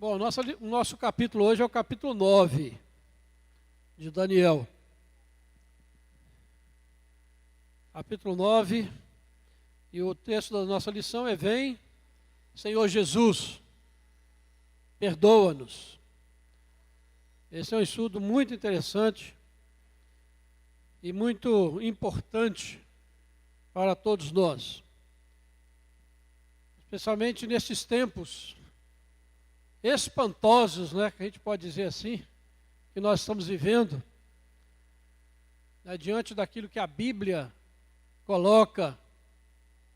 Bom, o nosso capítulo hoje é o capítulo 9 de Daniel. Capítulo 9, e o texto da nossa lição é: Vem, Senhor Jesus, perdoa-nos. Esse é um estudo muito interessante e muito importante para todos nós, especialmente nesses tempos espantosos, né, que a gente pode dizer assim, que nós estamos vivendo, né, diante daquilo que a Bíblia coloca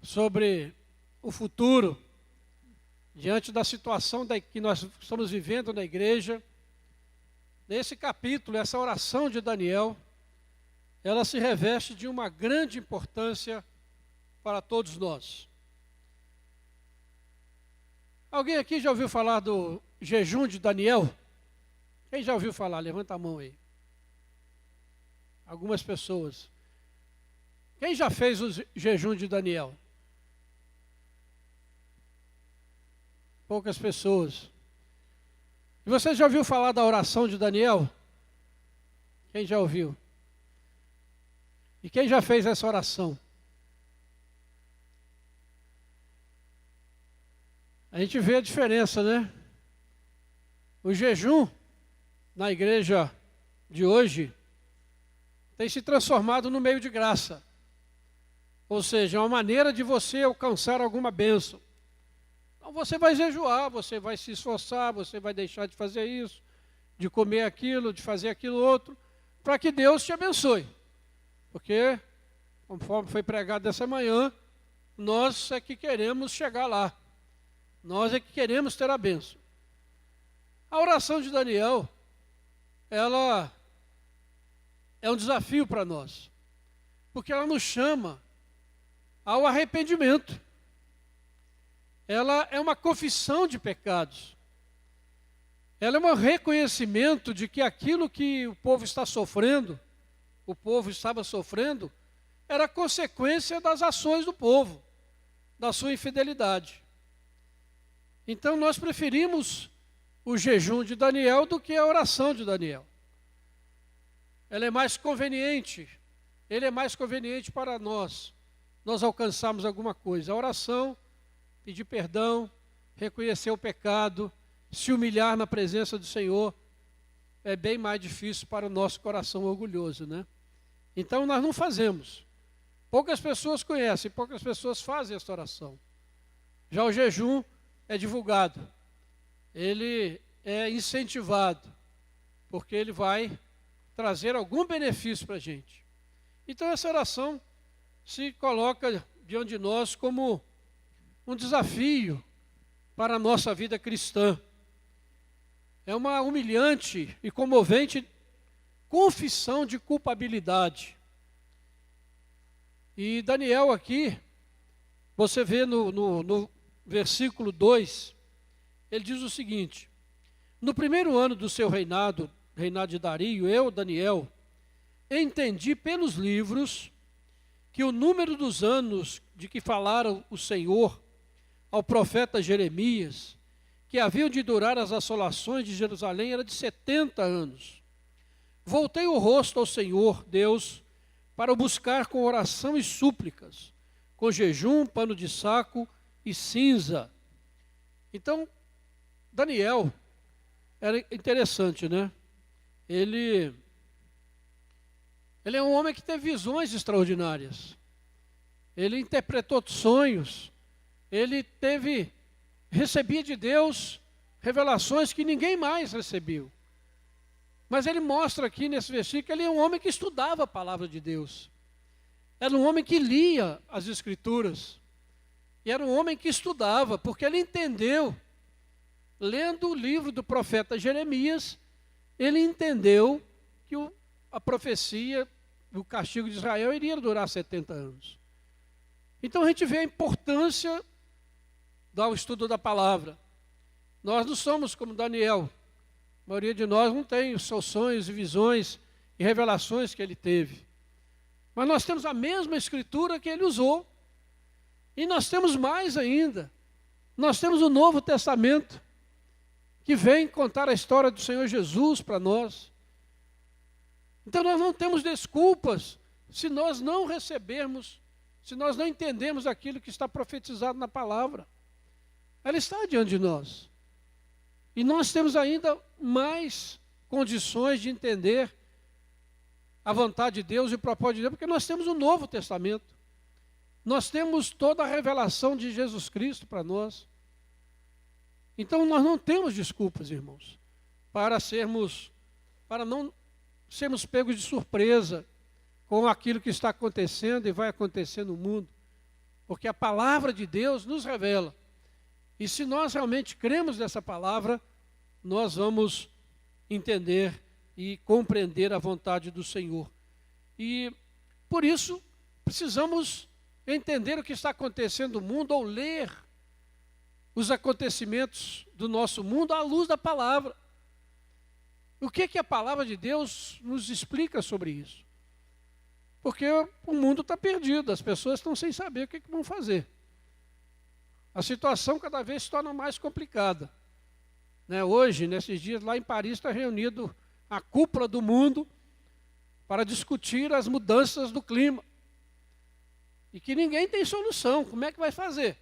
sobre o futuro, diante da situação que nós estamos vivendo na igreja. Nesse capítulo, essa oração de Daniel, ela se reveste de uma grande importância para todos nós. Alguém aqui já ouviu falar do jejum de Daniel? Quem já ouviu falar? Levanta a mão aí. Algumas pessoas. Quem já fez o jejum de Daniel? Poucas pessoas. E você já ouviu falar da oração de Daniel? Quem já ouviu? E quem já fez essa oração? A gente vê a diferença, né? O jejum na igreja de hoje tem se transformado no meio de graça. Ou seja, é uma maneira de você alcançar alguma bênção. Então você vai jejuar, você vai se esforçar, você vai deixar de fazer isso, de comer aquilo, de fazer aquilo outro, para que Deus te abençoe. Porque, conforme foi pregado essa manhã, nós é que queremos chegar lá. Nós é que queremos ter a bênção. A oração de Daniel, ela é um desafio para nós, porque ela nos chama ao arrependimento. Ela é uma confissão de pecados. Ela é um reconhecimento de que aquilo que o povo está sofrendo, o povo estava sofrendo, era consequência das ações do povo, da sua infidelidade. Então nós preferimos o jejum de Daniel do que a oração de Daniel. Ela é mais conveniente, ele é mais conveniente para nós alcançarmos alguma coisa. A oração, pedir perdão, reconhecer o pecado, se humilhar na presença do Senhor, é bem mais difícil para o nosso coração orgulhoso, né? Então nós não fazemos. Poucas pessoas conhecem, poucas pessoas fazem essa oração. Já o jejum é divulgado, ele é incentivado, porque ele vai trazer algum benefício para a gente. Então essa oração se coloca diante de nós como um desafio para a nossa vida cristã. É uma humilhante e comovente confissão de culpabilidade. E Daniel aqui, você vê no versículo 2, ele diz o seguinte: no primeiro ano do seu reinado de Dario, eu, Daniel, entendi pelos livros que o número dos anos de que falara o Senhor ao profeta Jeremias, que haviam de durar as assolações de Jerusalém, era de 70 anos. Voltei o rosto ao Senhor, Deus, para o buscar com oração e súplicas, com jejum, pano de saco e cinza. Então, Daniel era interessante, né? Ele é um homem que teve visões extraordinárias. Ele interpretou sonhos. Ele recebia de Deus revelações que ninguém mais recebeu. Mas ele mostra aqui nesse versículo que ele é um homem que estudava a palavra de Deus. Era um homem que lia as Escrituras. E era um homem que estudava, porque ele entendeu, lendo o livro do profeta Jeremias, ele entendeu que a profecia, o castigo de Israel iria durar 70 anos. Então a gente vê a importância do estudo da palavra. Nós não somos como Daniel. A maioria de nós não tem os seus sonhos e visões e revelações que ele teve. Mas nós temos a mesma escritura que ele usou. E nós temos mais ainda. Nós temos o Novo Testamento, que vem contar a história do Senhor Jesus para nós. Então nós não temos desculpas se nós não recebermos, se nós não entendemos aquilo que está profetizado na palavra. Ela está diante de nós. E nós temos ainda mais condições de entender a vontade de Deus e o propósito de Deus, porque nós temos o Novo Testamento. Nós temos toda a revelação de Jesus Cristo para nós. Então nós não temos desculpas, irmãos, para não sermos pegos de surpresa com aquilo que está acontecendo e vai acontecer no mundo. Porque a palavra de Deus nos revela. E se nós realmente cremos nessa palavra, nós vamos entender e compreender a vontade do Senhor. E por isso precisamos entender o que está acontecendo no mundo ou ler os acontecimentos do nosso mundo à luz da palavra. O que a palavra de Deus nos explica sobre isso? Porque o mundo está perdido, as pessoas estão sem saber o que vão fazer. A situação cada vez se torna mais complicada. Hoje, nesses dias, lá em Paris está reunido a cúpula do mundo para discutir as mudanças do clima. E que ninguém tem solução. Como é que vai fazer?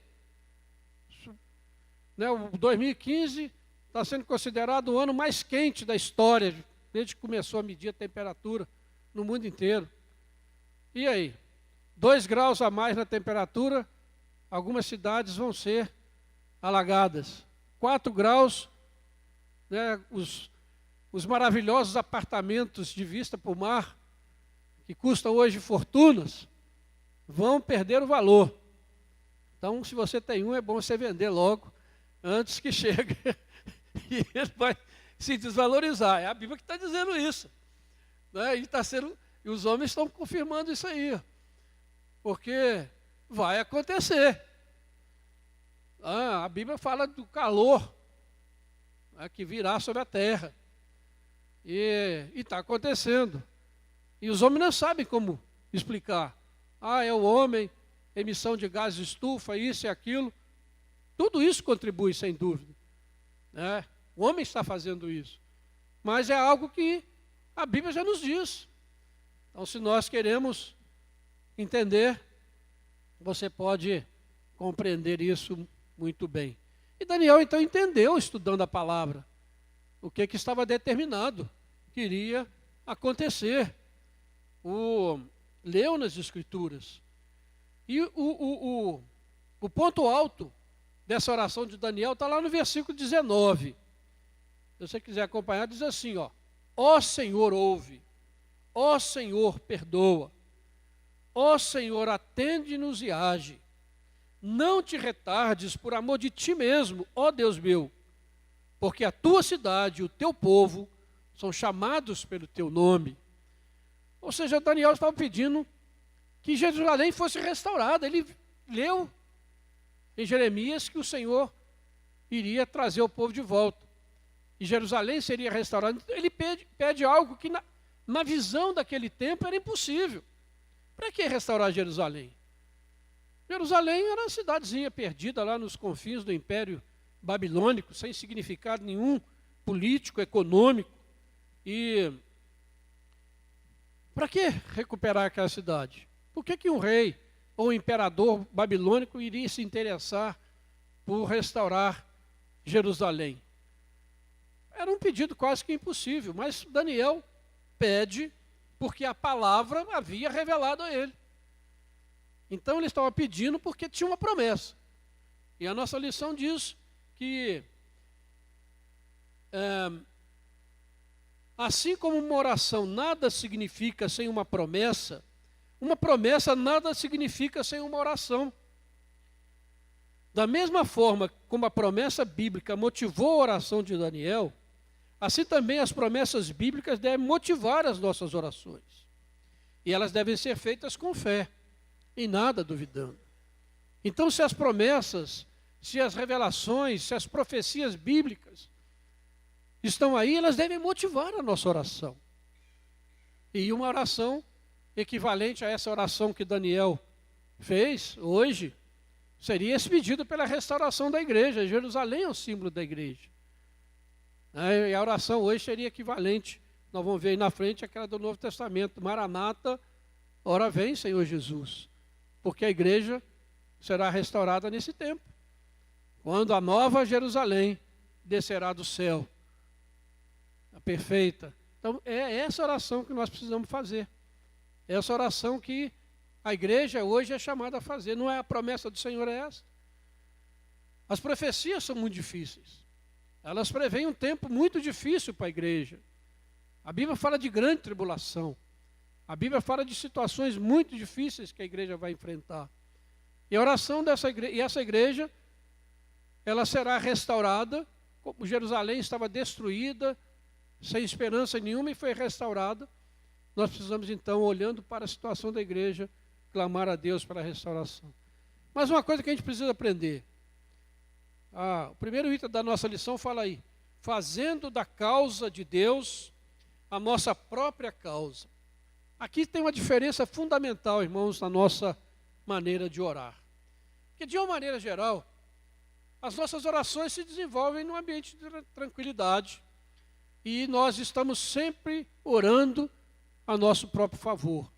O 2015 está sendo considerado o ano mais quente da história, desde que começou a medir a temperatura no mundo inteiro. E aí? 2 graus a mais na temperatura, algumas cidades vão ser alagadas. 4 graus, os maravilhosos apartamentos de vista para o mar, que custam hoje fortunas, vão perder o valor. Então, se você tem um, é bom você vender logo, antes que chegue, e ele vai se desvalorizar. É a Bíblia que está dizendo isso. E os homens estão confirmando isso aí, porque vai acontecer. A Bíblia fala do calor que virá sobre a terra. E está acontecendo. E os homens não sabem como explicar. É o homem, emissão de gases de estufa, isso e aquilo. Tudo isso contribui, sem dúvida. O homem está fazendo isso. Mas é algo que a Bíblia já nos diz. Então, se nós queremos entender, você pode compreender isso muito bem. E Daniel, então, entendeu, estudando a palavra, o que estava determinado, que iria acontecer. Leu nas Escrituras. E o ponto alto dessa oração de Daniel está lá no versículo 19. Se você quiser acompanhar, diz assim, ó Senhor, ouve. Ó Senhor, perdoa. Ó Senhor, atende-nos e age. Não te retardes por amor de ti mesmo, ó Deus meu, porque a tua cidade e o teu povo são chamados pelo teu nome. Ou seja, Daniel estava pedindo que Jerusalém fosse restaurada. Ele leu em Jeremias que o Senhor iria trazer o povo de volta. E Jerusalém seria restaurada. Ele pede algo que na visão daquele tempo era impossível. Para que restaurar Jerusalém? Jerusalém era uma cidadezinha perdida lá nos confins do Império Babilônico, sem significado nenhum político, econômico. E para que recuperar aquela cidade? Por que um rei ou um imperador babilônico iria se interessar por restaurar Jerusalém? Era um pedido quase que impossível, mas Daniel pede porque a palavra havia revelado a ele. Então ele estava pedindo porque tinha uma promessa. E a nossa lição diz que assim como uma oração nada significa sem uma promessa nada significa sem uma oração. Da mesma forma como a promessa bíblica motivou a oração de Daniel, assim também as promessas bíblicas devem motivar as nossas orações. E elas devem ser feitas com fé, e nada duvidando. Então, se as promessas, se as revelações, se as profecias bíblicas estão aí, elas devem motivar a nossa oração. E uma oração equivalente a essa oração que Daniel fez hoje, seria esse pedido pela restauração da igreja. Jerusalém é o símbolo da igreja. E a oração hoje seria equivalente, nós vamos ver aí na frente, àquela do Novo Testamento. Maranata, ora vem, Senhor Jesus. Porque a igreja será restaurada nesse tempo, quando a nova Jerusalém descerá do céu, a perfeita. Então é essa oração que nós precisamos fazer. É essa oração que a igreja hoje é chamada a fazer. Não é a promessa do Senhor, é essa. As profecias são muito difíceis. Elas preveem um tempo muito difícil para a igreja. A Bíblia fala de grande tribulação. A Bíblia fala de situações muito difíceis que a igreja vai enfrentar. E a oração dessa igreja, e essa igreja, ela será restaurada, como Jerusalém estava destruída, sem esperança nenhuma, e foi restaurada. Nós precisamos então, olhando para a situação da igreja, clamar a Deus para a restauração. Mas uma coisa que a gente precisa aprender. O primeiro item da nossa lição fala aí, fazendo da causa de Deus a nossa própria causa. Aqui tem uma diferença fundamental, irmãos, na nossa maneira de orar. Porque, de uma maneira geral, as nossas orações se desenvolvem num ambiente de tranquilidade. E nós estamos sempre orando a nosso próprio favor.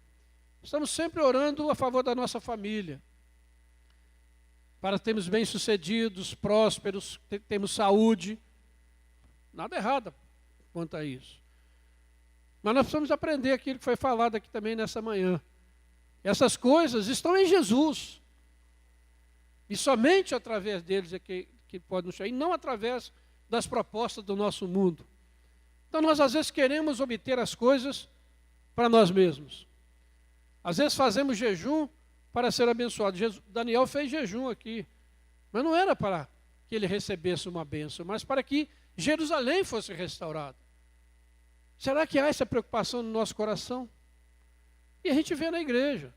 Estamos sempre orando a favor da nossa família. Para termos bem-sucedidos, prósperos, termos saúde. Nada errado quanto a isso. Mas nós precisamos aprender aquilo que foi falado aqui também nessa manhã. Essas coisas estão em Jesus. E somente através deles é que pode nos chegar. E não através das propostas do nosso mundo. Então nós às vezes queremos obter as coisas para nós mesmos. Às vezes fazemos jejum para ser abençoado. Daniel fez jejum aqui. Mas não era para que ele recebesse uma bênção, mas para que Jerusalém fosse restaurada. Será que há essa preocupação no nosso coração? E a gente vê na igreja.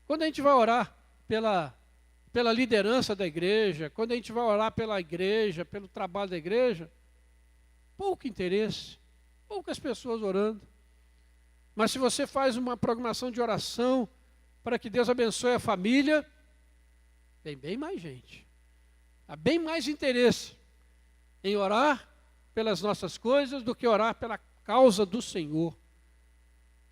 Quando a gente vai orar pela liderança da igreja, quando a gente vai orar pela igreja, pelo trabalho da igreja, pouco interesse, poucas pessoas orando. Mas se você faz uma programação de oração para que Deus abençoe a família, tem bem mais gente. Há bem mais interesse em orar pelas nossas coisas do que orar pela causa do Senhor.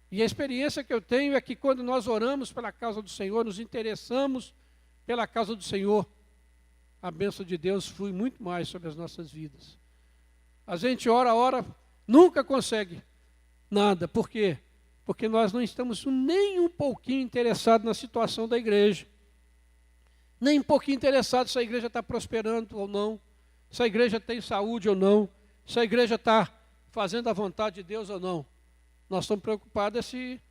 E a experiência que eu tenho é que quando nós oramos pela causa do Senhor, nos interessamos pela causa do Senhor, a bênção de Deus flui muito mais sobre as nossas vidas. A gente ora, nunca consegue nada. Por quê? Porque nós não estamos nem um pouquinho interessados na situação da igreja. Nem um pouquinho interessados se a igreja está prosperando ou não, se a igreja tem saúde ou não, se a igreja está fazendo a vontade de Deus ou não. Nós estamos preocupados se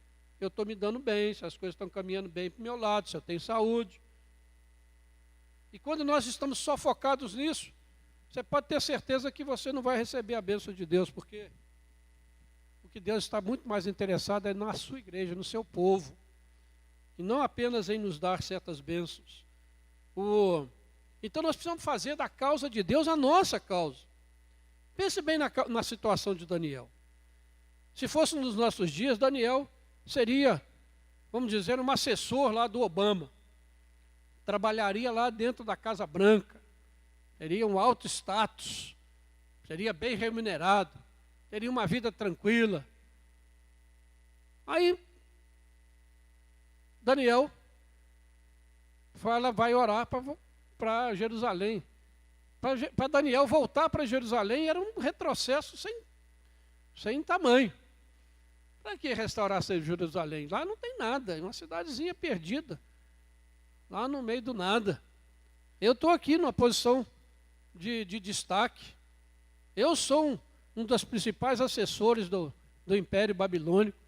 eu estou me dando bem, se as coisas estão caminhando bem para o meu lado, se eu tenho saúde. E quando nós estamos só focados nisso, você pode ter certeza que você não vai receber a bênção de Deus, porque o que Deus está muito mais interessado é na sua igreja, no seu povo, e não apenas em nos dar certas bênçãos. Então nós precisamos fazer da causa de Deus a nossa causa. Pense bem na situação de Daniel. Se fosse nos nossos dias, Daniel seria, vamos dizer, um assessor lá do Obama. Trabalharia lá dentro da Casa Branca. Teria um alto status. Seria bem remunerado. Teria uma vida tranquila. Aí, Daniel vai orar para Jerusalém. Para Daniel voltar para Jerusalém era um retrocesso sem tamanho. Para que restaurar Jerusalém? Lá não tem nada, é uma cidadezinha perdida, lá no meio do nada. Eu estou aqui numa posição de destaque. Eu sou um dos principais assessores do Império Babilônico.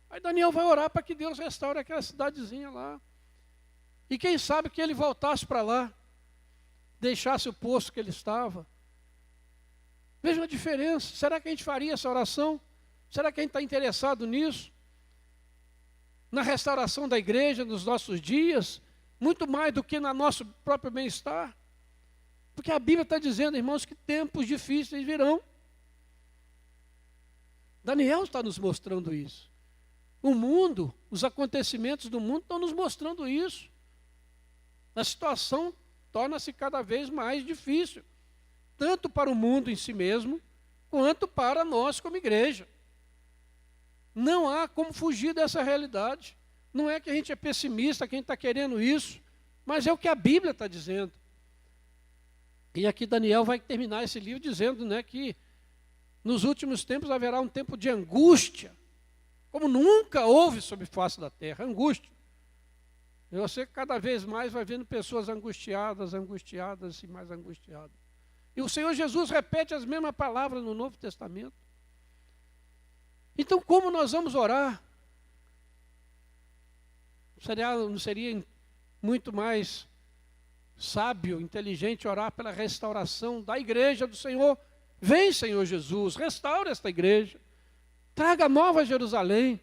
Aí Daniel vai orar para que Deus restaure aquela cidadezinha lá. E quem sabe que ele voltasse para lá, deixasse o posto que ele estava. Veja a diferença. Será que a gente faria essa oração? Será que a gente está interessado nisso? Na restauração da igreja nos nossos dias? Muito mais do que no nosso próprio bem-estar? Porque a Bíblia está dizendo, irmãos, que tempos difíceis virão. Daniel está nos mostrando isso. O mundo, os acontecimentos do mundo estão nos mostrando isso. A situação torna-se cada vez mais difícil, tanto para o mundo em si mesmo, quanto para nós como igreja. Não há como fugir dessa realidade. Não é que a gente é pessimista, que a gente está querendo isso, mas é o que a Bíblia está dizendo. E aqui Daniel vai terminar esse livro dizendo, né, que nos últimos tempos haverá um tempo de angústia, como nunca houve sobre a face da terra, angústia. E você cada vez mais vai vendo pessoas angustiadas e mais angustiadas. E o Senhor Jesus repete as mesmas palavras no Novo Testamento. Então, como nós vamos orar? Não seria muito mais sábio, inteligente orar pela restauração da igreja do Senhor? Vem, Senhor Jesus, restaura esta igreja, traga a nova Jerusalém.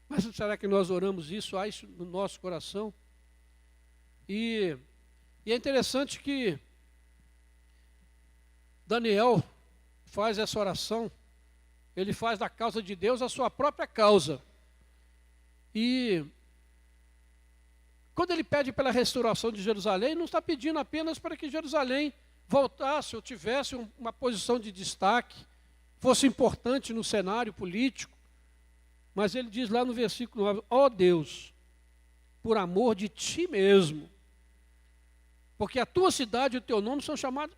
Mas será que nós oramos isso, há isso no nosso coração? E é interessante que Daniel faz essa oração, ele faz da causa de Deus a sua própria causa. E quando ele pede pela restauração de Jerusalém, não está pedindo apenas para que Jerusalém voltasse ou tivesse uma posição de destaque, fosse importante no cenário político, mas ele diz lá no versículo 9, ó Deus, por amor de ti mesmo, porque a tua cidade e o teu nome são chamados,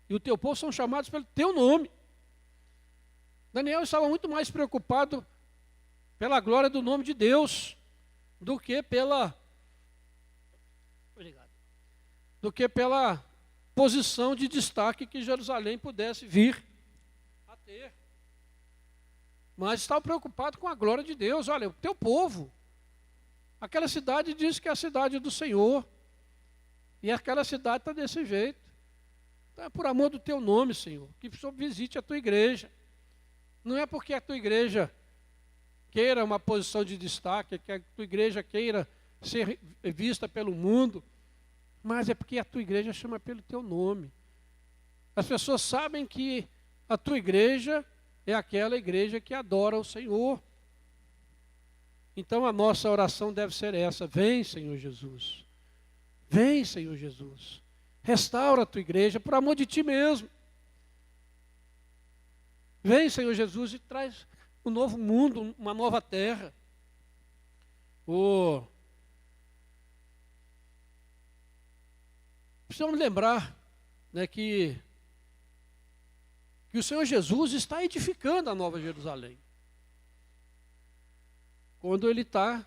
e o teu povo são chamados pelo teu nome. Daniel estava muito mais preocupado pela glória do nome de Deus, do que pela posição de destaque que Jerusalém pudesse vir a ter. Mas estava preocupado com a glória de Deus. Olha, o teu povo, aquela cidade diz que é a cidade do Senhor, e aquela cidade está desse jeito. Então é por amor do teu nome, Senhor, que o Senhor visite a tua igreja. Não é porque a tua igreja queira uma posição de destaque, que a tua igreja queira ser vista pelo mundo, mas é porque a tua igreja chama pelo teu nome. As pessoas sabem que a tua igreja é aquela igreja que adora o Senhor. Então a nossa oração deve ser essa: vem, Senhor Jesus. Vem, Senhor Jesus. Restaura a tua igreja por amor de ti mesmo. Vem, Senhor Jesus, e traz um novo mundo, uma nova terra. Precisamos lembrar, né, que o Senhor Jesus está edificando a Nova Jerusalém. Quando Ele está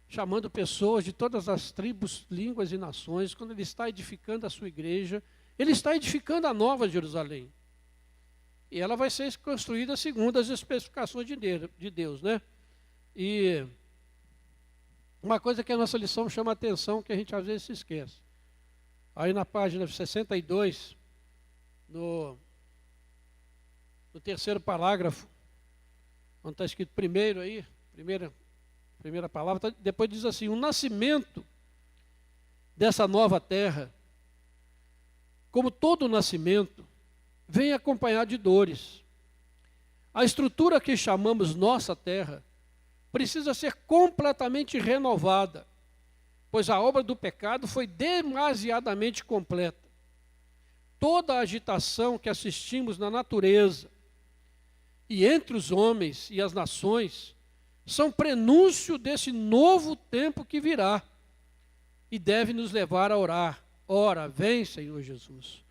chamando pessoas de todas as tribos, línguas e nações, quando Ele está edificando a sua igreja, Ele está edificando a Nova Jerusalém. E ela vai ser construída segundo as especificações de Deus, né? E uma coisa que a nossa lição chama a atenção, que a gente às vezes se esquece. Aí na página 62, no terceiro parágrafo, onde está escrito primeiro aí, primeira palavra, depois diz assim: o nascimento dessa nova terra, como todo nascimento, vem acompanhado de dores. A estrutura que chamamos nossa terra precisa ser completamente renovada, pois a obra do pecado foi demasiadamente completa. Toda a agitação que assistimos na natureza e entre os homens e as nações são prenúncio desse novo tempo que virá e deve nos levar a orar. Ora, vem, Senhor Jesus.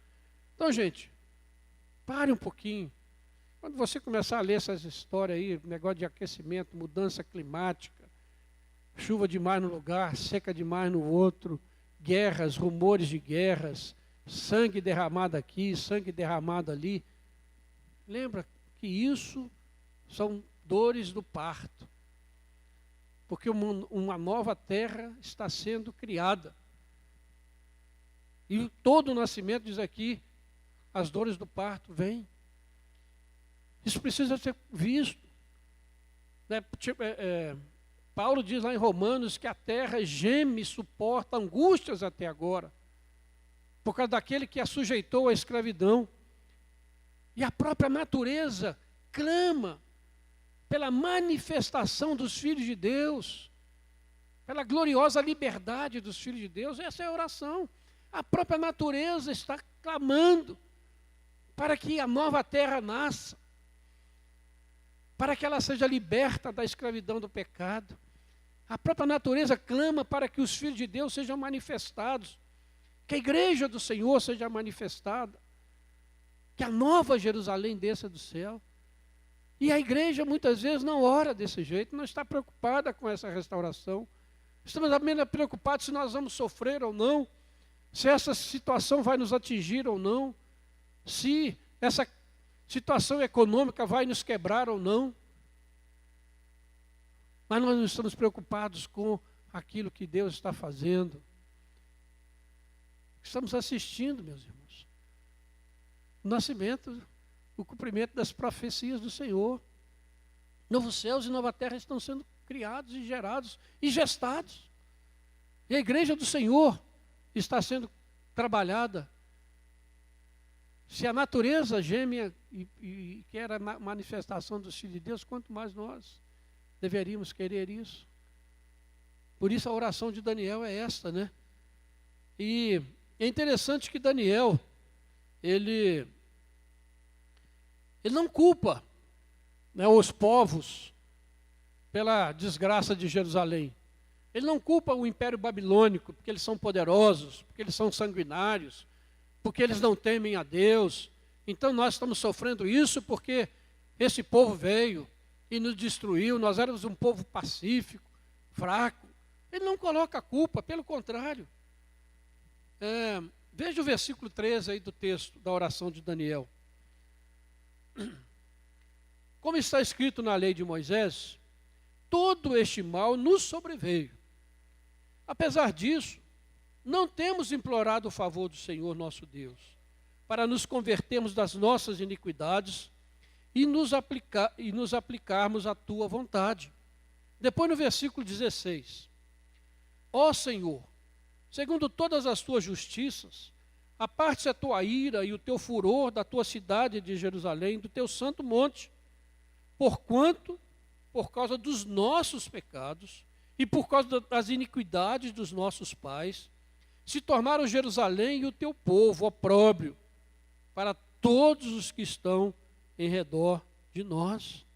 Então, gente, pare um pouquinho. Quando você começar a ler essas histórias aí, negócio de aquecimento, mudança climática, chuva demais num lugar, seca demais no outro, guerras, rumores de guerras, sangue derramado aqui, sangue derramado ali, lembra que isso são dores do parto. Porque uma nova terra está sendo criada. E todo o nascimento, diz aqui, as dores do parto vêm. Isso precisa ser visto. Né? Paulo diz lá em Romanos que a terra geme e suporta angústias até agora, por causa daquele que a sujeitou à escravidão. E a própria natureza clama pela manifestação dos filhos de Deus, pela gloriosa liberdade dos filhos de Deus. Essa é a oração. A própria natureza está clamando para que a nova terra nasça, para que ela seja liberta da escravidão do pecado. A própria natureza clama para que os filhos de Deus sejam manifestados, que a igreja do Senhor seja manifestada, que a nova Jerusalém desça do céu. E a igreja muitas vezes não ora desse jeito, não está preocupada com essa restauração. Estamos apenas preocupados se nós vamos sofrer ou não, se essa situação vai nos atingir ou não, se essa situação econômica vai nos quebrar ou não. Mas nós não estamos preocupados com aquilo que Deus está fazendo. Estamos assistindo, meus irmãos, o nascimento, o cumprimento das profecias do Senhor. Novos céus e nova terra estão sendo criados e gerados e gestados. E a igreja do Senhor está sendo trabalhada. Se a natureza geme e quer a manifestação do Filho de Deus, quanto mais nós deveríamos querer isso. Por isso a oração de Daniel é esta, né? E é interessante que Daniel, ele não culpa, né, os povos pela desgraça de Jerusalém. Ele não culpa o Império Babilônico, porque eles são poderosos, porque eles são sanguinários, porque eles não temem a Deus. Então nós estamos sofrendo isso porque esse povo veio e nos destruiu, nós éramos um povo pacífico, fraco. Ele não coloca a culpa, pelo contrário. Veja o versículo 13 aí do texto, da oração de Daniel. Como está escrito na lei de Moisés, todo este mal nos sobreveio. Apesar disso, não temos implorado o favor do Senhor nosso Deus, para nos convertermos das nossas iniquidades e nos aplicarmos à tua vontade. Depois no versículo 16. Ó Senhor, segundo todas as tuas justiças, aparte-se a tua ira e o teu furor da tua cidade de Jerusalém, do teu santo monte, porquanto, por causa dos nossos pecados e por causa das iniquidades dos nossos pais, se tornaram Jerusalém e o teu povo opróbrio para todos os que estão em redor de nós.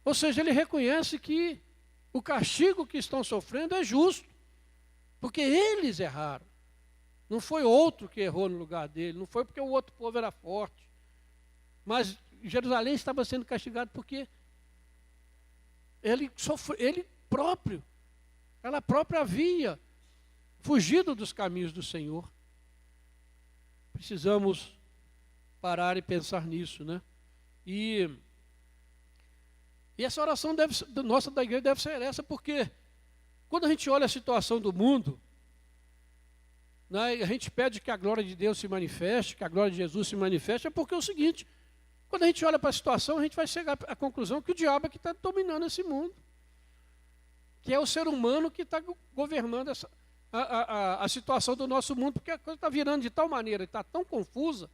Ou seja, ele reconhece que o castigo que estão sofrendo é justo, porque eles erraram. Não foi outro que errou no lugar dele, não foi porque o outro povo era forte. Mas Jerusalém estava sendo castigado porque ela própria havia fugido dos caminhos do Senhor. Precisamos parar e pensar nisso, né? E essa oração nossa da igreja deve ser essa, porque quando a gente olha a situação do mundo, né, a gente pede que a glória de Deus se manifeste, que a glória de Jesus se manifeste, é porque é o seguinte: quando a gente olha para a situação, a gente vai chegar à conclusão que o diabo é que está dominando esse mundo, que é o ser humano que está governando a situação do nosso mundo, porque a coisa está virando de tal maneira, está tão confusa,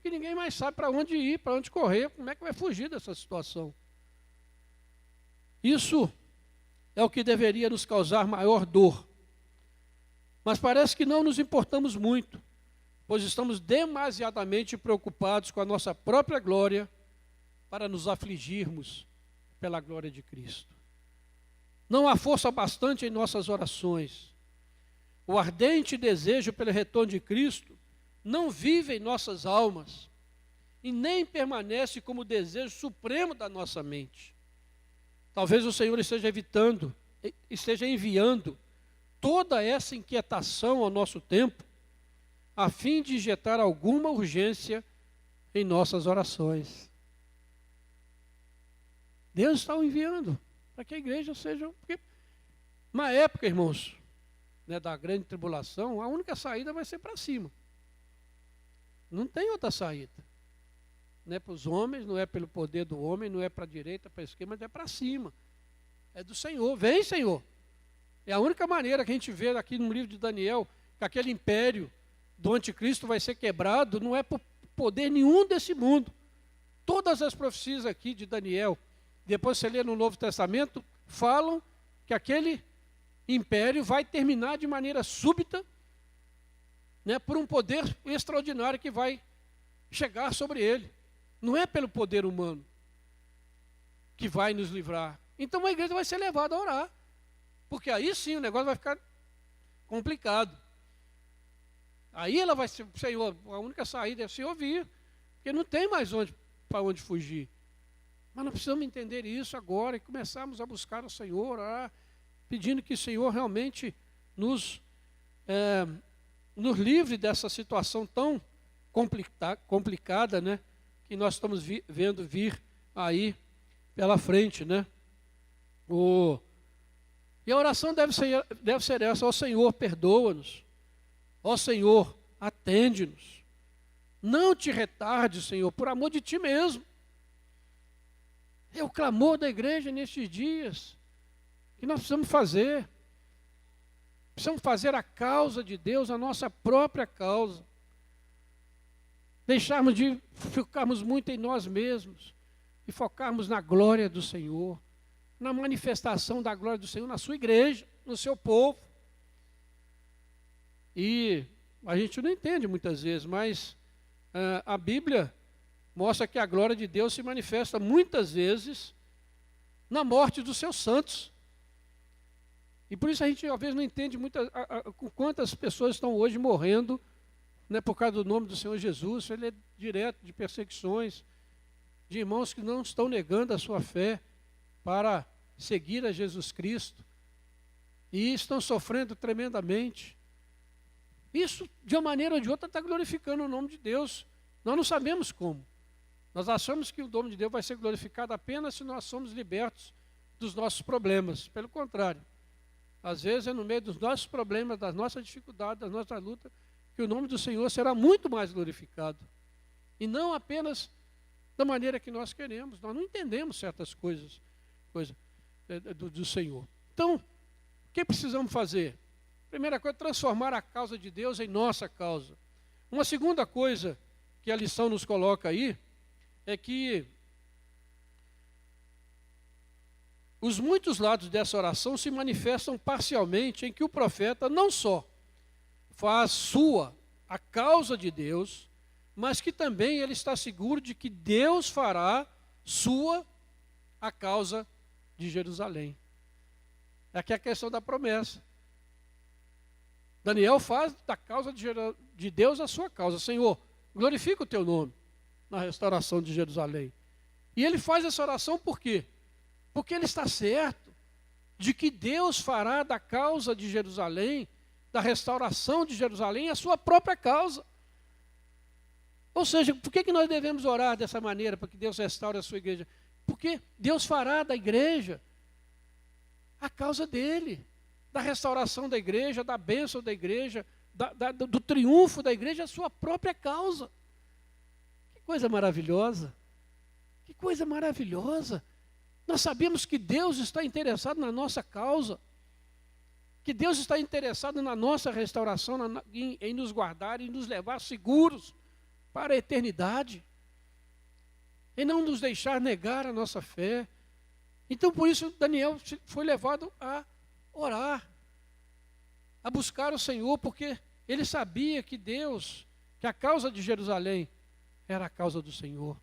que ninguém mais sabe para onde ir, para onde correr, como é que vai fugir dessa situação. Isso é o que deveria nos causar maior dor. Mas parece que não nos importamos muito, pois estamos demasiadamente preocupados com a nossa própria glória para nos afligirmos pela glória de Cristo. Não há força bastante em nossas orações. O ardente desejo pelo retorno de Cristo não vive em nossas almas e nem permanece como desejo supremo da nossa mente. Talvez o Senhor esteja enviando toda essa inquietação ao nosso tempo, a fim de injetar alguma urgência em nossas orações. Deus está o enviando para que a igreja seja... Porque na época, irmãos, né, da grande tribulação, a única saída vai ser para cima. Não tem outra saída. Não é para os homens, não é pelo poder do homem, não é para a direita, para a esquerda, mas é para cima. É do Senhor. Vem, Senhor. É a única maneira que a gente vê aqui no livro de Daniel, que aquele império do anticristo vai ser quebrado, não é por poder nenhum desse mundo. Todas as profecias aqui de Daniel, depois você lê no Novo Testamento, falam que aquele império vai terminar de maneira súbita né, por um poder extraordinário que vai chegar sobre ele. Não é pelo poder humano que vai nos livrar. Então a igreja vai ser levada a orar. Porque aí sim o negócio vai ficar complicado. Aí ela vai ser, Senhor, a única saída é se ouvir. Porque não tem mais para onde fugir. Mas nós precisamos entender isso agora e começarmos a buscar o Senhor, orar, pedindo que o Senhor realmente nos livre dessa situação tão complicada, né, que nós estamos vendo vir aí pela frente, né? E a oração deve ser essa: ó Senhor, perdoa-nos, ó Senhor, atende-nos, não te retarde, Senhor, por amor de ti mesmo. É o clamor da igreja nestes dias, que nós precisamos fazer. Precisamos fazer a causa de Deus a nossa própria causa. Deixarmos de ficarmos muito em nós mesmos e focarmos na glória do Senhor, na manifestação da glória do Senhor na sua igreja, no seu povo. E a gente não entende muitas vezes, mas a Bíblia mostra que a glória de Deus se manifesta muitas vezes na morte dos seus santos. E por isso a gente às vezes não entende quantas pessoas estão hoje morrendo, né, por causa do nome do Senhor Jesus. Ele é direto de perseguições, de irmãos que não estão negando a sua fé para seguir a Jesus Cristo e estão sofrendo tremendamente. Isso, de uma maneira ou de outra, está glorificando o nome de Deus. Nós não sabemos como. Nós achamos que o nome de Deus vai ser glorificado apenas se nós somos libertos dos nossos problemas. Pelo contrário, às vezes é no meio dos nossos problemas, das nossas dificuldades, das nossas lutas, que o nome do Senhor será muito mais glorificado. E não apenas da maneira que nós queremos. Nós não entendemos certas coisas do Senhor. Então, o que precisamos fazer? Primeira coisa, transformar a causa de Deus em nossa causa. Uma segunda coisa que a lição nos coloca aí é que os muitos lados dessa oração se manifestam parcialmente em que o profeta não só faz sua a causa de Deus, mas que também ele está seguro de que Deus fará sua a causa de Jerusalém. Aqui é a questão da promessa. Daniel faz da causa de Deus a sua causa. Senhor, glorifica o teu nome na restauração de Jerusalém. E ele faz essa oração por quê? Porque ele está certo de que Deus fará da causa de Jerusalém, da restauração de Jerusalém, a sua própria causa. Ou seja, por que nós devemos orar dessa maneira, para que Deus restaure a sua igreja? Porque Deus fará da igreja a causa dele, da restauração da igreja, da bênção da igreja, do triunfo da igreja, a sua própria causa. Que coisa maravilhosa! Que coisa maravilhosa! Nós sabemos que Deus está interessado na nossa causa, que Deus está interessado na nossa restauração, em nos guardar e nos levar seguros para a eternidade, em não nos deixar negar a nossa fé. Então, por isso, Daniel foi levado a orar, a buscar o Senhor, porque ele sabia que Deus, que a causa de Jerusalém era a causa do Senhor,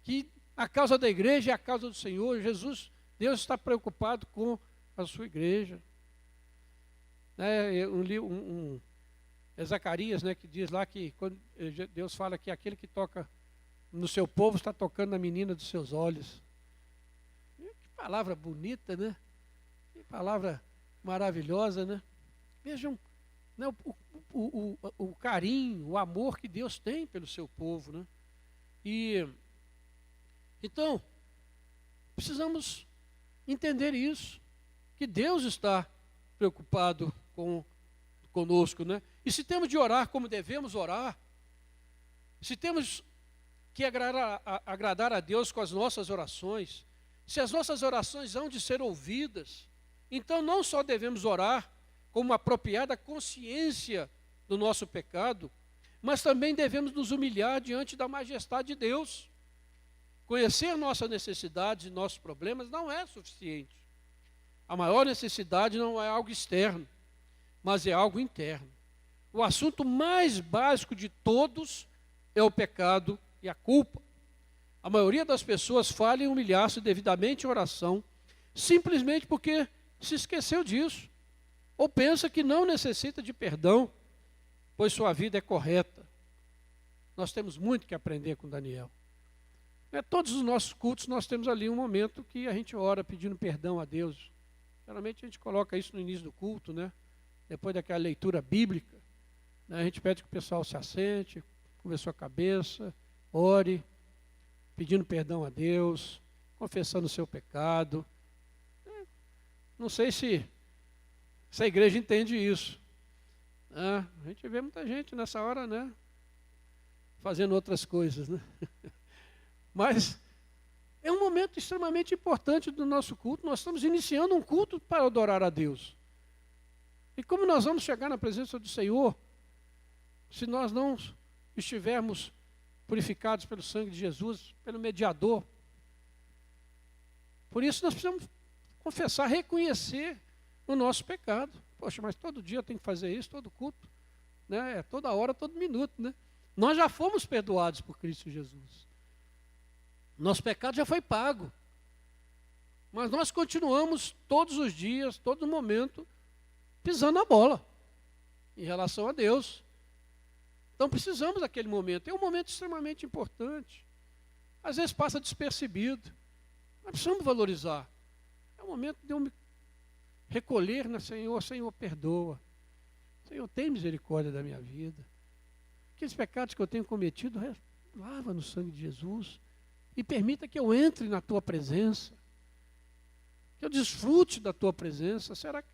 que a causa da igreja é a causa do Senhor. Deus está preocupado com a sua igreja. Eu li é Zacarias, né, que diz lá que quando Deus fala que aquele que toca no seu povo está tocando na menina dos seus olhos. Que palavra bonita, né? Que palavra maravilhosa, né? Vejam, né, o carinho, o amor que Deus tem pelo seu povo, né? E então precisamos entender isso, que Deus está preocupado conosco, né? E se temos de orar como devemos orar, se temos que agradar a Deus com as nossas orações, se as nossas orações hão de ser ouvidas, então não só devemos orar com uma apropriada consciência do nosso pecado, mas também devemos nos humilhar diante da majestade de Deus. Conhecer nossas necessidades e nossos problemas não é suficiente. A maior necessidade não é algo externo, mas é algo interno. o assunto mais básico de todos é o pecado e a culpa. A maioria das pessoas falha em humilhar-se devidamente em oração, simplesmente porque se esqueceu disso, ou pensa que não necessita de perdão, pois sua vida é correta. Nós temos muito que aprender com Daniel. Todos os nossos cultos nós temos ali um momento que a gente ora pedindo perdão a Deus. Geralmente a gente coloca isso no início do culto, né? Depois daquela leitura bíblica, né? A gente pede que o pessoal se assente, curve a sua cabeça, ore, pedindo perdão a Deus, confessando o seu pecado. Não sei se a igreja entende isso. A gente vê muita gente nessa hora, né? Fazendo outras coisas, né? Mas é um momento extremamente importante do nosso culto. Nós estamos iniciando um culto para adorar a Deus. E como nós vamos chegar na presença do Senhor, se nós não estivermos purificados pelo sangue de Jesus, pelo mediador? Por isso nós precisamos confessar, reconhecer o nosso pecado. Poxa, mas todo dia eu tenho que fazer isso, todo culto, né? Toda hora, todo minuto, né? Nós já fomos perdoados por Cristo Jesus. Nosso pecado já foi pago. Mas nós continuamos todos os dias, todo momento, pisando a bola em relação a Deus. Então precisamos daquele momento. É um momento extremamente importante. Às vezes passa despercebido. Nós precisamos valorizar. É o momento de eu me recolher no Senhor. Senhor, perdoa. Senhor, tem misericórdia da minha vida. Aqueles pecados que eu tenho cometido, lava no sangue de Jesus. E permita que eu entre na tua presença. Que eu desfrute da tua presença. Será que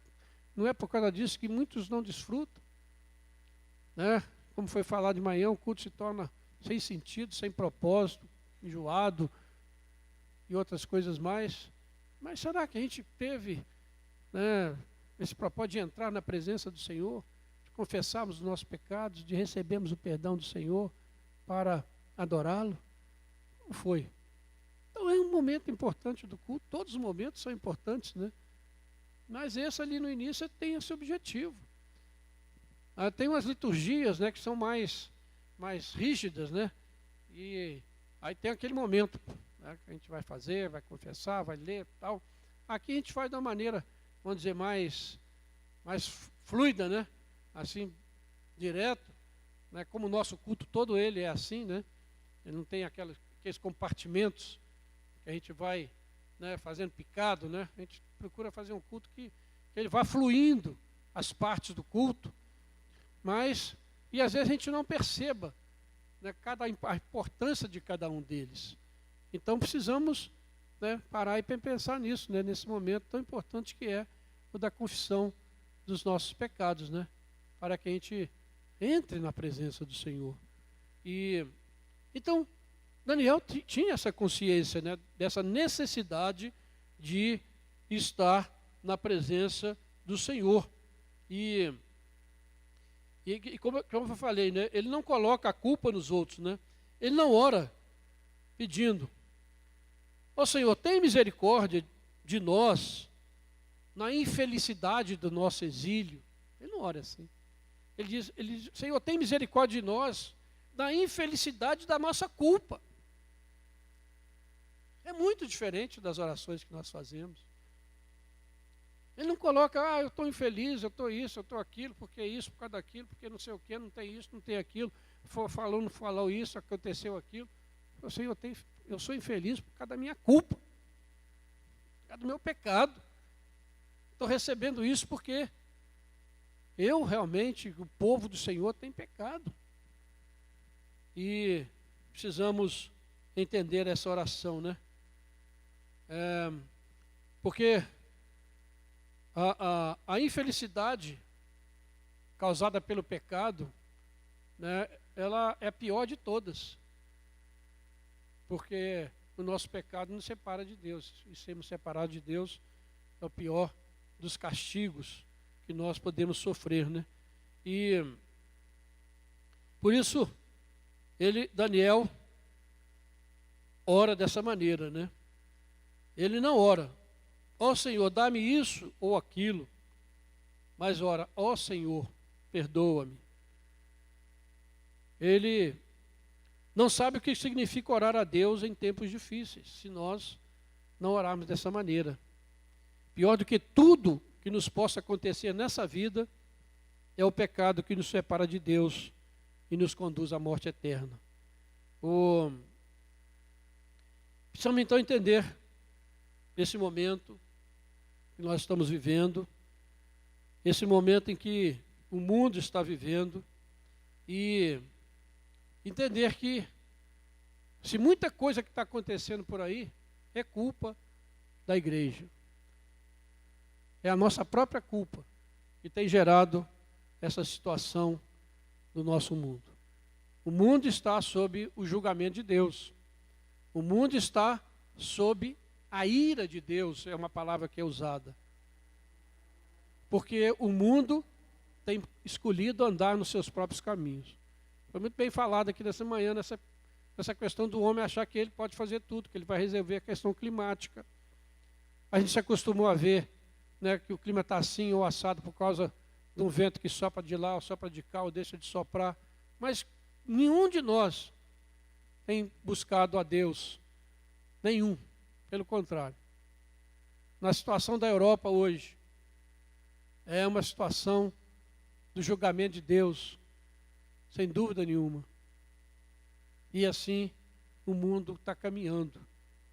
não é por causa disso que muitos não desfrutam? Né? Como foi falado de manhã, o culto se torna sem sentido, sem propósito, enjoado e outras coisas mais. Mas será que a gente teve, né, esse propósito de entrar na presença do Senhor, de confessarmos os nossos pecados, de recebermos o perdão do Senhor para adorá-lo? Como foi? Então é um momento importante do culto. Todos os momentos são importantes, né? Mas esse ali no início tem esse objetivo. Tem umas liturgias, né, que são mais rígidas, né? E aí tem aquele momento, né, que a gente vai fazer, vai confessar, vai ler e tal. Aqui a gente faz de uma maneira, vamos dizer, mais fluida, né? Assim, direto, né? Como o nosso culto todo ele é assim, né? Ele não tem aqueles compartimentos que a gente vai, né, fazendo picado, né? A gente procura fazer um culto que ele vá fluindo as partes do culto, e às vezes a gente não perceba, né, a importância de cada um deles. Então precisamos, né, parar e pensar nisso, né, nesse momento tão importante que é o da confissão dos nossos pecados, né, para que a gente entre na presença do Senhor. E então Daniel tinha essa consciência, né, dessa necessidade de estar na presença do Senhor. E como eu falei, né, ele não coloca a culpa nos outros, né? Ele não ora pedindo: ó Senhor, tem misericórdia de nós na infelicidade do nosso exílio. Ele não ora assim. Ele diz, Senhor, tem misericórdia de nós na infelicidade da nossa culpa. É muito diferente das orações que nós fazemos. Ele não coloca, eu estou infeliz, eu estou isso, eu estou aquilo, porque isso, por causa daquilo, porque não sei o que, não tem isso, não tem aquilo, falou isso, aconteceu aquilo. Senhor, eu sou infeliz por causa da minha culpa, por causa do meu pecado. Estou recebendo isso porque eu realmente, o povo do Senhor tem pecado. E precisamos entender essa oração, né? Porque a infelicidade causada pelo pecado, né, ela é a pior de todas. Porque o nosso pecado nos separa de Deus. E sermos separados de Deus é o pior dos castigos que nós podemos sofrer, né? E por isso, Daniel, ora dessa maneira, né? Ele não ora: ó Senhor, dá-me isso ou aquilo. Mas ora: ó Senhor, perdoa-me. ele não sabe o que significa orar a Deus em tempos difíceis, se nós não orarmos dessa maneira. Pior do que tudo que nos possa acontecer nessa vida é o pecado que nos separa de Deus e nos conduz à morte eterna. Precisamos então entender esse momento que nós estamos vivendo, esse momento em que o mundo está vivendo, e entender que se muita coisa que está acontecendo por aí é culpa da igreja. É a nossa própria culpa que tem gerado essa situação do nosso mundo. O mundo está sob o julgamento de Deus. O mundo está sob a ira de Deus, é uma palavra que é usada. Porque o mundo tem escolhido andar nos seus próprios caminhos. Foi muito bem falado aqui nessa manhã, nessa questão do homem achar que ele pode fazer tudo, que ele vai resolver a questão climática. A gente se acostumou a ver, né, que o clima está assim ou assado por causa de um vento que sopra de lá ou sopra de cá ou deixa de soprar. Mas nenhum de nós tem buscado a Deus. Nenhum. Pelo contrário. Na situação da Europa hoje, é uma situação do julgamento de Deus, sem dúvida nenhuma. E assim o mundo está caminhando.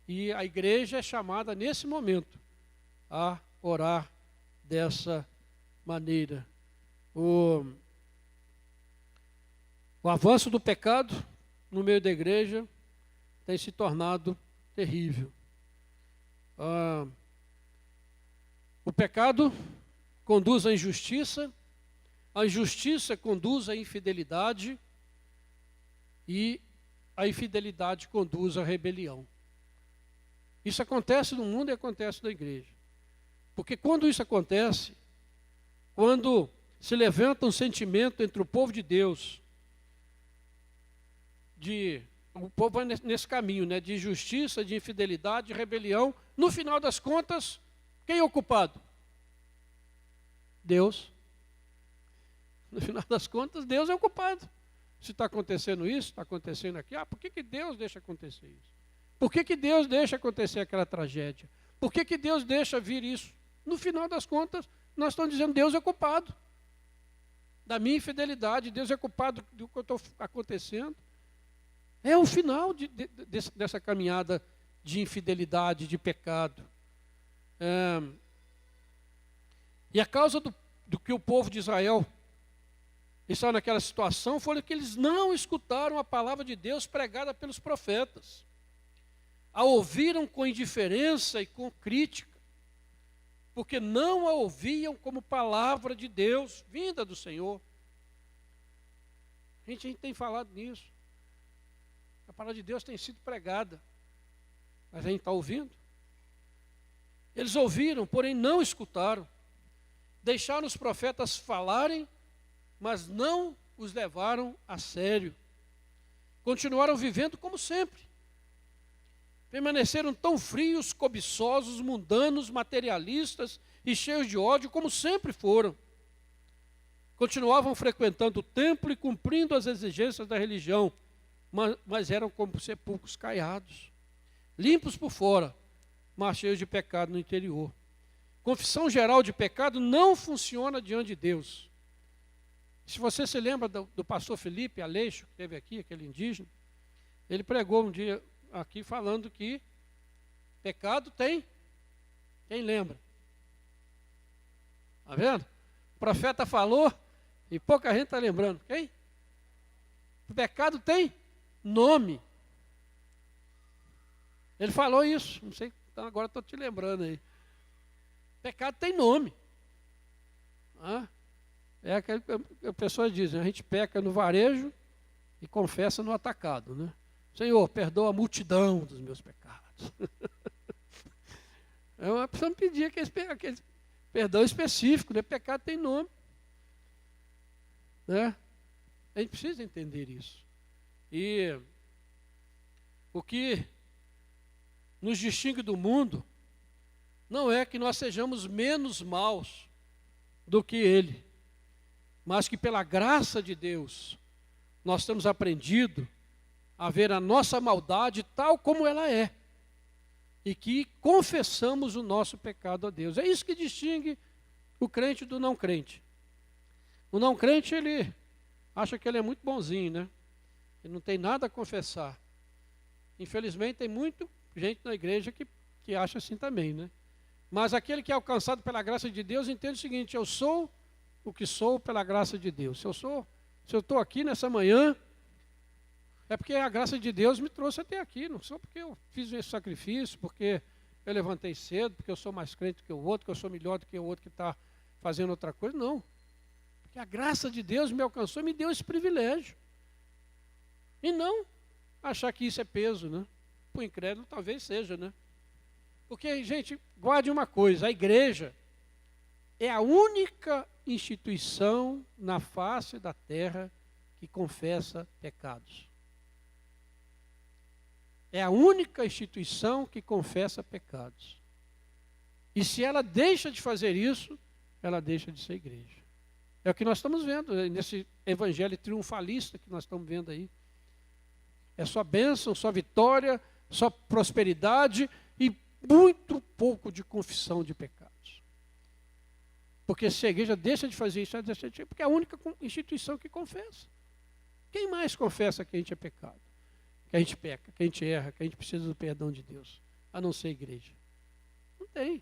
E a igreja é chamada nesse momento a orar dessa maneira. O avanço do pecado no meio da igreja tem se tornado terrível. O pecado conduz à injustiça, a injustiça conduz à infidelidade e a infidelidade conduz à rebelião. Isso acontece no mundo e acontece na igreja. Porque quando isso acontece, quando se levanta um sentimento entre o povo de Deus, o povo vai nesse caminho, né, de injustiça, de infidelidade, de rebelião, no final das contas, quem é o culpado? Deus. No final das contas, Deus é o culpado. Se está acontecendo isso, está acontecendo aquilo, por que Deus deixa acontecer isso? Por que Deus deixa acontecer aquela tragédia? Por que Deus deixa vir isso? No final das contas, nós estamos dizendo Deus é culpado da minha infidelidade, Deus é culpado do que está acontecendo. É o final dessa caminhada de infidelidade, de pecado. E a causa do que o povo de Israel estava naquela situação foi que eles não escutaram a palavra de Deus pregada pelos profetas. A ouviram com indiferença e com crítica, porque não a ouviam como palavra de Deus, vinda do Senhor. A gente tem falado nisso. A palavra de Deus tem sido pregada, mas a gente está ouvindo? Eles ouviram, porém não escutaram. Deixaram os profetas falarem, mas não os levaram a sério. Continuaram vivendo como sempre. Permaneceram tão frios, cobiçosos, mundanos, materialistas e cheios de ódio como sempre foram. Continuavam frequentando o templo e cumprindo as exigências da religião, mas eram como sepulcros caiados, limpos por fora, mas cheios de pecado no interior. Confissão geral de pecado não funciona diante de Deus. Se você se lembra do pastor Felipe Aleixo, que esteve aqui, aquele indígena, ele pregou um dia aqui falando que pecado tem. Quem lembra? Está vendo? O profeta falou e pouca gente está lembrando. Quem? O pecado tem nome. Ele falou isso, não sei, então agora estou te lembrando aí. Pecado tem nome. É aquele que a pessoa diz, a gente peca no varejo e confessa no atacado, né? Senhor, perdoa a multidão dos meus pecados. Uma pessoa me pedir aquele perdão específico, né? Pecado tem nome. Né? A gente precisa entender isso. E o que nos distingue do mundo não é que nós sejamos menos maus do que ele, mas que pela graça de Deus nós temos aprendido a ver a nossa maldade tal como ela é. E que confessamos o nosso pecado a Deus. É isso que distingue o crente do não crente. O não crente, ele acha que ele é muito bonzinho, né? Ele não tem nada a confessar. Infelizmente, tem muita gente na igreja que acha assim também, né? Mas aquele que é alcançado pela graça de Deus entende o seguinte: eu sou o que sou pela graça de Deus. Se eu estou aqui nessa manhã, é porque a graça de Deus me trouxe até aqui. Não só porque eu fiz esse sacrifício, porque eu levantei cedo, porque eu sou mais crente que o outro, que eu sou melhor do que o outro que está fazendo outra coisa. Não. Porque a graça de Deus me alcançou e me deu esse privilégio. E não achar que isso é peso, né? Para o incrédulo talvez seja, né? Porque, gente, guarde uma coisa: a igreja é a única instituição na face da terra que confessa pecados. É a única instituição que confessa pecados. E se ela deixa de fazer isso, ela deixa de ser igreja. É o que nós estamos vendo nesse evangelho triunfalista que nós estamos vendo aí. É só bênção, só vitória, só prosperidade e muito pouco de confissão de pecados. Porque se a igreja deixa de fazer isso, porque é a única instituição que confessa. Quem mais confessa que a gente é pecado? Que a gente peca, que a gente erra, que a gente precisa do perdão de Deus, a não ser a igreja? Não tem.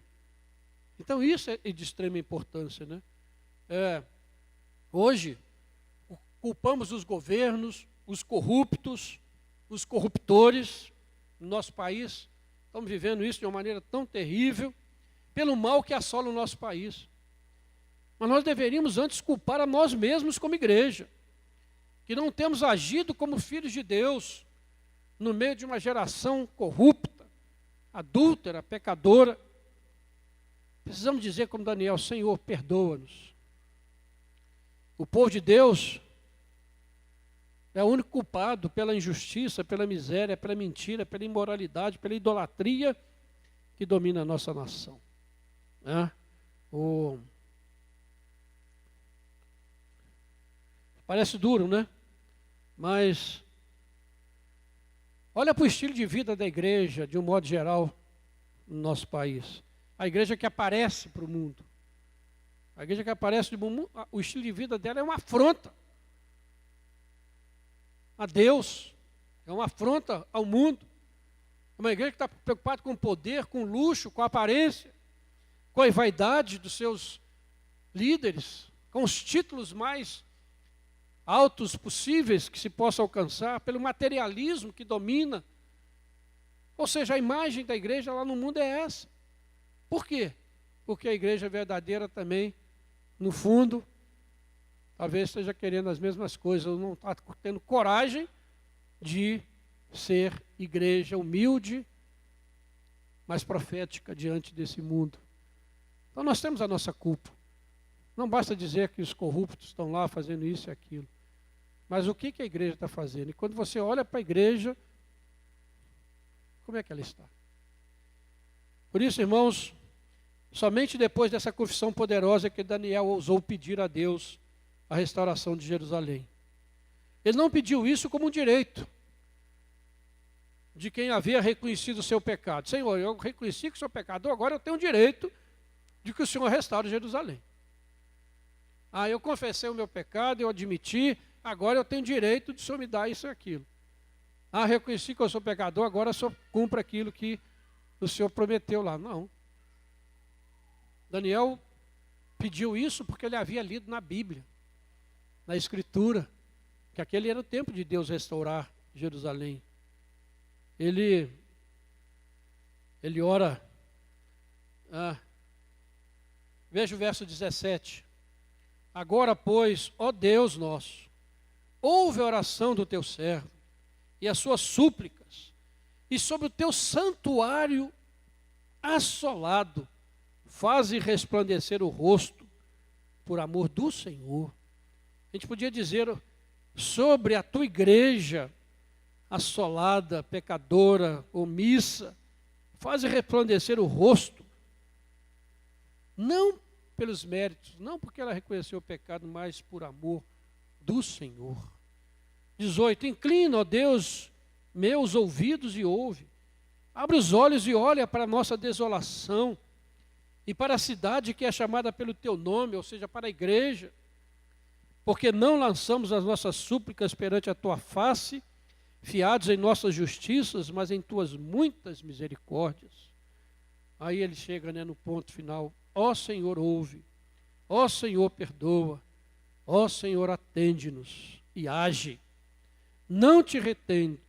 Então isso é de extrema importância, né? Hoje, culpamos os governos, os corruptos, os corruptores no nosso país. Estamos vivendo isso de uma maneira tão terrível, pelo mal que assola o nosso país. Mas nós deveríamos antes culpar a nós mesmos como igreja, que não temos agido como filhos de Deus, no meio de uma geração corrupta, adúltera, pecadora. Precisamos dizer como Daniel: Senhor, perdoa-nos. O povo de Deus é o único culpado pela injustiça, pela miséria, pela mentira, pela imoralidade, pela idolatria que domina a nossa nação. Né? Parece duro, né? Mas olha para o estilo de vida da igreja, de um modo geral, no nosso país. A igreja que aparece para o mundo. A igreja que aparece no mundo, o estilo de vida dela é uma afronta a Deus, é uma afronta ao mundo. É uma igreja que está preocupada com o poder, com o luxo, com a aparência, com a vaidade dos seus líderes, com os títulos mais altos possíveis que se possa alcançar, pelo materialismo que domina. Ou seja, a imagem da igreja lá no mundo é essa. Por quê? Porque a igreja verdadeira também, no fundo, talvez esteja querendo as mesmas coisas, ou não está tendo coragem de ser igreja humilde, mas profética diante desse mundo. Então nós temos a nossa culpa. Não basta dizer que os corruptos estão lá fazendo isso e aquilo. Mas o que a igreja está fazendo? E quando você olha para a igreja, como é que ela está? Por isso, irmãos, somente depois dessa confissão poderosa que Daniel ousou pedir a Deus a restauração de Jerusalém. Ele não pediu isso como um direito de quem havia reconhecido o seu pecado. Senhor, eu reconheci que sou pecador, agora eu tenho o direito de que o Senhor restaure Jerusalém. Eu confessei o meu pecado, eu admiti, agora eu tenho direito de o Senhor me dar isso e aquilo. Reconheci que eu sou pecador, agora o Senhor cumpra aquilo que o Senhor prometeu lá. Não. Daniel pediu isso porque ele havia lido na Bíblia, na Escritura, que aquele era o tempo de Deus restaurar Jerusalém. Ele ora, veja o verso 17. Agora, pois, ó Deus nosso, ouve a oração do teu servo e as suas súplicas, e sobre o teu santuário assolado, faze resplandecer o rosto por amor do Senhor. A gente podia dizer sobre a tua igreja assolada, pecadora, omissa, faze resplandecer o rosto, não pelos méritos, não porque ela reconheceu o pecado, mas por amor do Senhor. 18. Inclina, ó Deus, meus ouvidos e ouve. Abre os olhos e olha para a nossa desolação e para a cidade que é chamada pelo teu nome, ou seja, para a igreja. Porque não lançamos as nossas súplicas perante a tua face, fiados em nossas justiças, mas em tuas muitas misericórdias. Aí ele chega, né, no ponto final. Ó Senhor, ouve. Ó Senhor, perdoa. Ó Senhor, atende-nos e age. Não te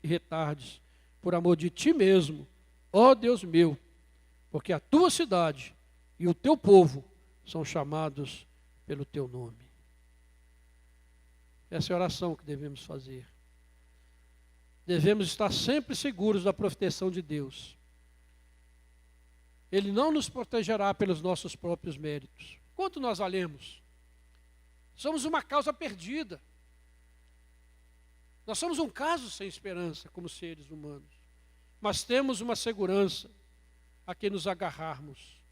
retardes, por amor de ti mesmo, ó Deus meu, porque a tua cidade e o teu povo são chamados pelo teu nome. Essa é a oração que devemos fazer. Devemos estar sempre seguros da proteção de Deus. Ele não nos protegerá pelos nossos próprios méritos. Quanto nós valemos? Somos uma causa perdida. Nós somos um caso sem esperança como seres humanos. Mas temos uma segurança a que nos agarrarmos.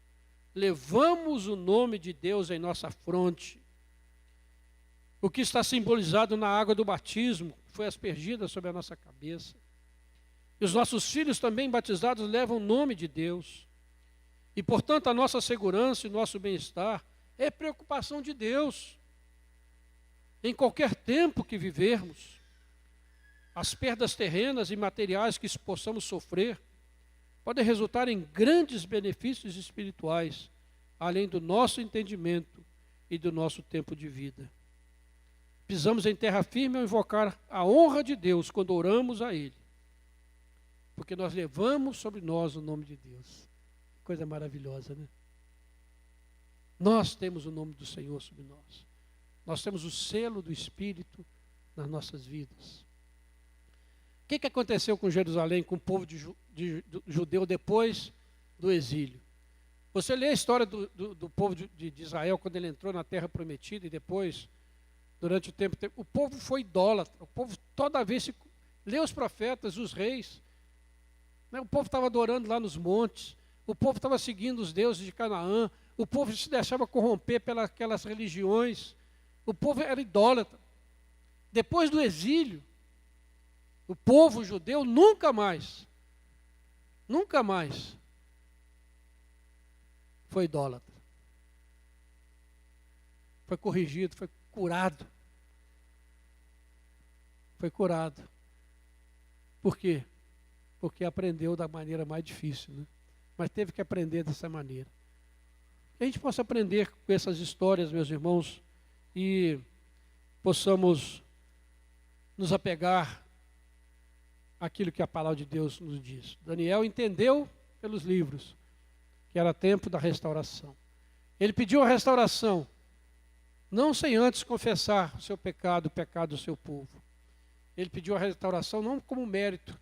Levamos o nome de Deus em nossa fronte. O que está simbolizado na água do batismo foi aspergida sobre a nossa cabeça. E os nossos filhos também batizados levam o nome de Deus. E, portanto, a nossa segurança e nosso bem-estar é preocupação de Deus. Em qualquer tempo que vivermos, as perdas terrenas e materiais que possamos sofrer podem resultar em grandes benefícios espirituais, além do nosso entendimento e do nosso tempo de vida. Pisamos em terra firme ao invocar a honra de Deus quando oramos a Ele, porque nós levamos sobre nós o nome de Deus. Coisa maravilhosa, né? Nós temos o nome do Senhor sobre nós. Nós temos o selo do Espírito nas nossas vidas. O que aconteceu com Jerusalém, com o povo judeu depois do exílio? Você lê a história do povo de Israel quando ele entrou na terra prometida e depois, durante o tempo, o povo foi idólatra. O povo toda vez, lê os profetas, os reis, né? O povo estava adorando lá nos montes, o povo estava seguindo os deuses de Canaã, o povo se deixava corromper pelas aquelas religiões, o povo era idólatra. Depois do exílio, o povo judeu nunca mais foi idólatra. Foi corrigido, foi curado. Foi curado. Por quê? Porque aprendeu da maneira mais difícil, né? Mas teve que aprender dessa maneira. Que a gente possa aprender com essas histórias, meus irmãos, e possamos nos apegar àquilo que a palavra de Deus nos diz. Daniel entendeu pelos livros que era tempo da restauração. Ele pediu a restauração, não sem antes confessar o seu pecado, o pecado do seu povo. Ele pediu a restauração não como mérito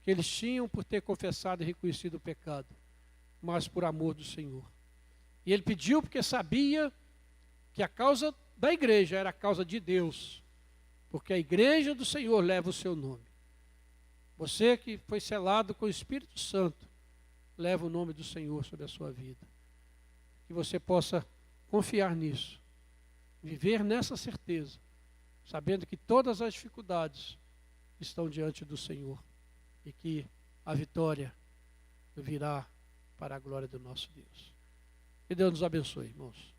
que eles tinham por ter confessado e reconhecido o pecado, mas por amor do Senhor. E ele pediu porque sabia que a causa da igreja era a causa de Deus, porque a igreja do Senhor leva o seu nome. Você que foi selado com o Espírito Santo, leva o nome do Senhor sobre a sua vida. Que você possa confiar nisso, viver nessa certeza, sabendo que todas as dificuldades estão diante do Senhor e que a vitória virá para a glória do nosso Deus. Que Deus nos abençoe, irmãos.